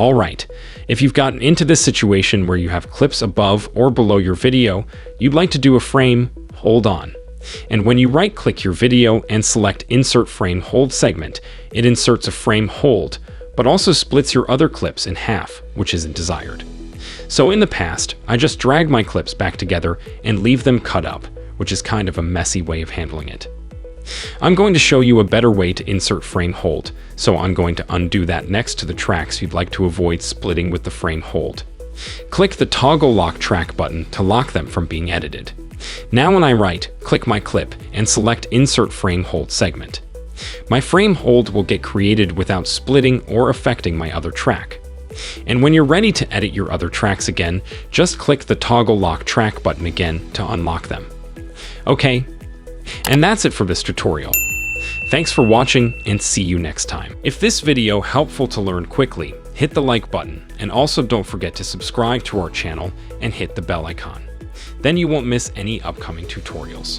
All right, if you've gotten into this situation where you have clips above or below your video, you'd like to do a frame, hold on. And when you right-click your video and select Insert Frame Hold Segment, it inserts a frame hold, but also splits your other clips in half, which isn't desired. So in the past, I just drag my clips back together and leave them cut up, which is kind of a messy way of handling it. I'm going to show you a better way to insert frame hold, so I'm going to undo that next to the tracks you'd like to avoid splitting with the frame hold. Click the Toggle Lock Track button to lock them from being edited. Now when I right-click my clip and select Insert Frame Hold Segment, my frame hold will get created without splitting or affecting my other track. And when you're ready to edit your other tracks again, just click the Toggle Lock Track button again to unlock them. Okay, and that's it for this tutorial. Thanks for watching and see you next time. If this video helpful to learn quickly, hit the like button and also don't forget to subscribe to our channel and hit the bell icon. Then you won't miss any upcoming tutorials.